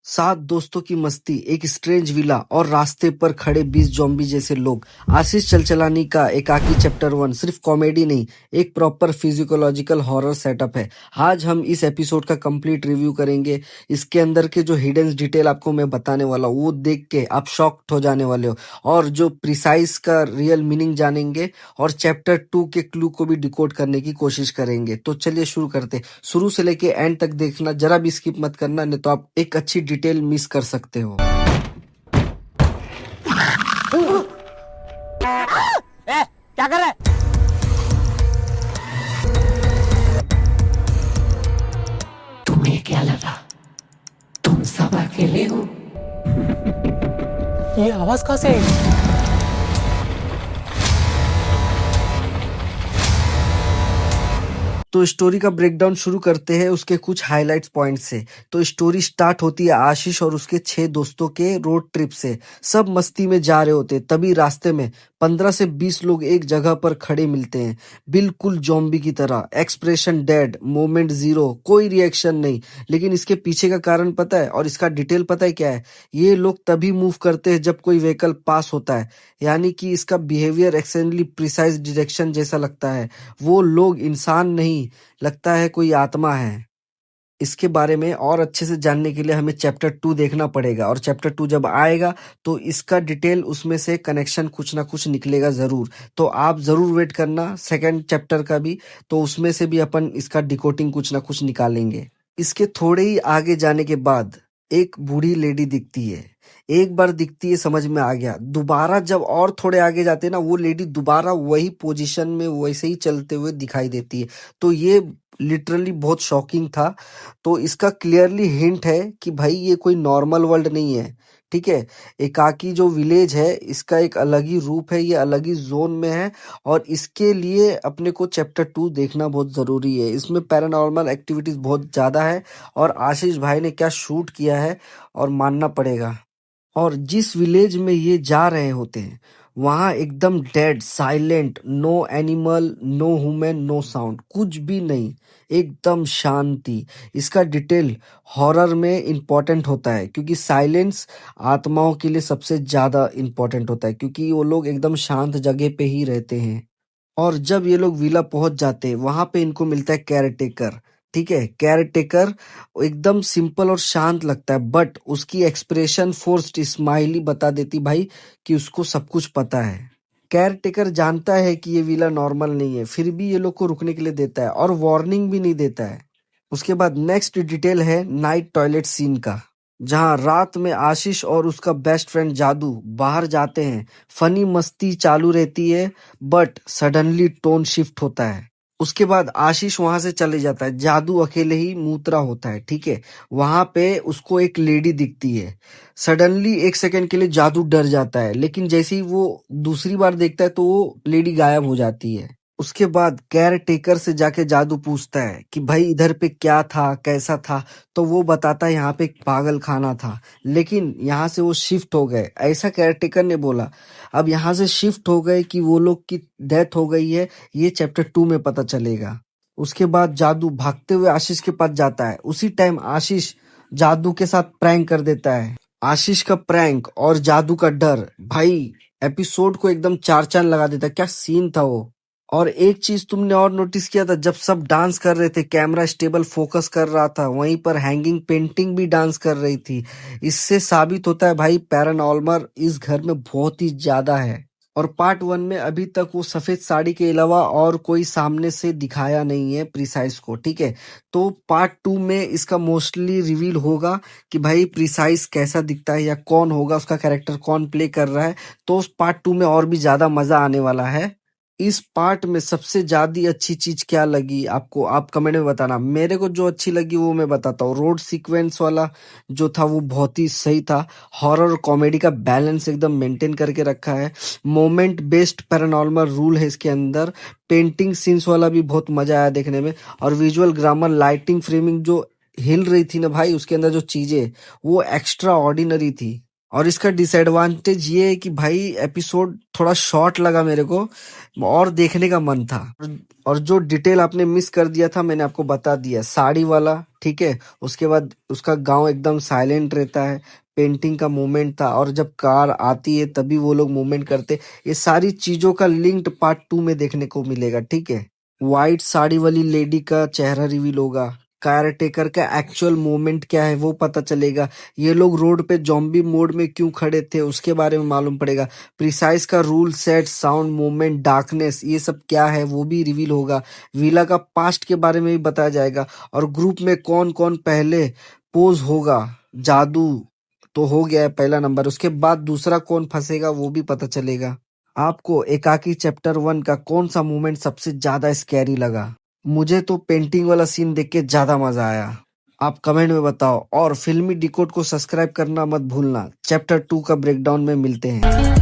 सात दोस्तों की मस्ती, एक स्ट्रेंज विला और रास्ते पर खड़े 20 ज़ॉम्बी जैसे लोग। आशीष चलचलानी का एकाकी चैप्टर 1 सिर्फ कॉमेडी नहीं, एक प्रॉपर फिजियोलॉजिकल हॉरर सेटअप है। आज हम इस एपिसोड का कंप्लीट रिव्यू करेंगे। इसके अंदर के जो हिडन डिटेल आपको मैं बताने वाला हूँ वो देख के आप शॉक्ड हो जाने वाले हो, और जो प्रिसाइज का रियल मीनिंग जानेंगे और चैप्टर 2 के क्लू को भी डिकोड करने की कोशिश करेंगे। तो चलिए शुरू करते। शुरू से लेके एंड तक देखना, जरा भी स्किप मत करना, नहीं तो आप एक अच्छी डिटेल मिस कर सकते हो। ए, क्या कर रहा है? तुम्हें क्या लगा तुम सब अकेले हो? ये आवाज कहाँ से आई? तो स्टोरी का ब्रेकडाउन शुरू करते हैं उसके कुछ हाइलाइट्स पॉइंट से। तो स्टोरी स्टार्ट होती है आशीष और उसके 6 दोस्तों के रोड ट्रिप से। सब मस्ती में जा रहे होते, तभी रास्ते में 15 से 20 लोग एक जगह पर खड़े मिलते हैं, बिल्कुल ज़ॉम्बी की तरह। एक्सप्रेशन डेड, मोमेंट जीरो, कोई रिएक्शन नहीं। लेकिन इसके पीछे का कारण पता है, और इसका डिटेल पता है क्या है? ये लोग तभी मूव करते हैं जब कोई व्हीकल पास होता है, यानी कि इसका बिहेवियर एक्सेंटली प्रिसाइज डायरेक्शन जैसा लगता है। वो लोग इंसान नहीं, लगता है कोई आत्मा है। इसके बारे में और अच्छे से जानने के लिए हमें चैप्टर 2 देखना पड़ेगा, और चैप्टर 2 जब आएगा तो इसका डिटेल उसमें से कनेक्शन कुछ ना कुछ निकलेगा ज़रूर। तो आप ज़रूर वेट करना सेकंड चैप्टर का भी, तो उसमें से भी अपन इसका डिकोडिंग कुछ ना कुछ निकालेंगे। इसके थोड़े ही आगे जाने के बाद एक बूढ़ी लेडी दिखती है। एक बार दिखती है, समझ में आ गया। दोबारा जब और थोड़े आगे जाते हैं ना, वो लेडी दोबारा वही पोजीशन में वैसे ही चलते हुए दिखाई देती है। तो ये लिटरली बहुत शॉकिंग था। तो इसका क्लियरली हिंट है कि भाई ये कोई नॉर्मल वर्ल्ड नहीं है, ठीक है। एकाकी जो विलेज है इसका एक अलग ही रूप है, ये अलग ही जोन में है, और इसके लिए अपने को चैप्टर 2 देखना बहुत ज़रूरी है। इसमें पैरानॉर्मल एक्टिविटीज़ बहुत ज़्यादा है, और आशीष भाई ने क्या शूट किया है, और मानना पड़ेगा। और जिस विलेज में ये जा रहे होते हैं वहां एकदम dead silent, no animal, no human, no sound, कुछ भी नहीं, एकदम शांति। इसका डिटेल हॉरर में इम्पोर्टेंट होता है, क्योंकि साइलेंस आत्माओं के लिए सबसे ज्यादा इम्पोर्टेंट होता है, क्योंकि वो लोग एकदम शांत जगह पे ही रहते हैं। और जब ये लोग विला पहुंच जाते हैं वहां पे इनको मिलता है केयर टेकर, ठीक है। केयर टेकर एकदम सिंपल और शांत लगता है, बट उसकी एक्सप्रेशन फोर्स्ड स्माइल ही बता देती भाई कि उसको सब कुछ पता है। केयर टेकर जानता है कि ये विला नॉर्मल नहीं है, फिर भी ये लोग को रुकने के लिए देता है, और वार्निंग भी नहीं देता है। उसके बाद नेक्स्ट डिटेल है नाइट टॉयलेट सीन का, जहां रात में आशीष और उसका बेस्ट फ्रेंड जादू बाहर जाते हैं। फनी मस्ती चालू रहती है, बट सडनली टोन शिफ्ट होता है। उसके बाद आशीष वहां से चले जाता है, जादू अकेले ही मूत्रा होता है, ठीक है। वहां पे उसको एक लेडी दिखती है। सडनली एक सेकंड के लिए जादू डर जाता है, लेकिन जैसे ही वो दूसरी बार देखता है तो वो लेडी गायब हो जाती है। उसके बाद केयर टेकर से जाके जादू पूछता है कि भाई इधर पे क्या था, कैसा था, तो वो बताता है यहाँ पे एक पागल खाना था, लेकिन यहाँ से वो शिफ्ट हो गए, ऐसा केयर टेकर ने बोला। अब यहाँ से शिफ्ट हो गए कि वो लोग की डेथ हो गई है, ये चैप्टर 2 में पता चलेगा। उसके बाद जादू भागते हुए आशीष के पास जाता है। उसी टाइम आशीष जादू के साथ प्रैंक कर देता है। आशीष का प्रैंक और जादू का डर भाई एपिसोड को एकदम चार चांद लगा देता है। क्या सीन था वो। और एक चीज तुमने और नोटिस किया था, जब सब डांस कर रहे थे कैमरा स्टेबल फोकस कर रहा था, वहीं पर हैंगिंग पेंटिंग भी डांस कर रही थी। इससे साबित होता है भाई पैरानॉर्मल इस घर में बहुत ही ज्यादा है। और पार्ट 1 में अभी तक वो सफेद साड़ी के अलावा और कोई सामने से दिखाया नहीं है प्रिसाइज को, ठीक है। तो पार्ट 2 में इसका मोस्टली रिवील होगा कि भाई प्रिसाइज कैसा दिखता है, या कौन होगा उसका कैरेक्टर, कौन प्ले कर रहा है। तो उस पार्ट 2 में और भी ज्यादा मजा आने वाला है। इस पार्ट में सबसे ज्यादा अच्छी चीज क्या लगी आपको, आप कमेंट में बताना। मेरे को जो अच्छी लगी वो मैं बताता हूँ। रोड सीक्वेंस वाला जो था वो बहुत ही सही था। हॉरर और कॉमेडी का बैलेंस एकदम मेंटेन करके रखा है। मोमेंट बेस्ड पैरानॉर्मल रूल है इसके अंदर। पेंटिंग सीन्स वाला भी बहुत मजा आया देखने में। और विजुअल ग्रामर, लाइटिंग, फ्रेमिंग जो हिल रही थी ना भाई, उसके अंदर जो चीजें वो एक्स्ट्रा ऑर्डिनरी थी। और इसका डिसएडवांटेज ये है कि भाई एपिसोड थोड़ा शॉर्ट लगा मेरे को, और देखने का मन था। और जो डिटेल आपने मिस कर दिया था मैंने आपको बता दिया। साड़ी वाला ठीक है। उसके बाद उसका गांव एकदम साइलेंट रहता है। पेंटिंग का मूवमेंट था और जब कार आती है तभी वो लोग मूवमेंट करते। ये सारी चीजों का लिंक्ड पार्ट 2 में देखने को मिलेगा, ठीक है। व्हाइट साड़ी वाली लेडी का चेहरा रिवील होगा। कार टेकर का एक्चुअल मूवमेंट क्या है वो पता चलेगा। ये लोग रोड पे जॉम्बी मोड में क्यों खड़े थे उसके बारे में मालूम पड़ेगा। प्रिसाइज का rule set, sound, movement, darkness, ये सब क्या है वो भी रिवील होगा। विला का पास्ट के बारे में भी बताया जाएगा और ग्रुप में कौन कौन पहले पोज होगा। जादू तो हो गया है पहला नंबर, उसके बाद दूसरा कौन फंसेगा वो भी पता चलेगा। आपको एकाकी चैप्टर 1 का कौन सा मोमेंट सबसे ज्यादा स्कैरी लगा? मुझे तो पेंटिंग वाला सीन देख के ज्यादा मजा आया। आप कमेंट में बताओ और फिल्मी डिकोड को सब्सक्राइब करना मत भूलना। चैप्टर 2 का ब्रेकडाउन में मिलते हैं।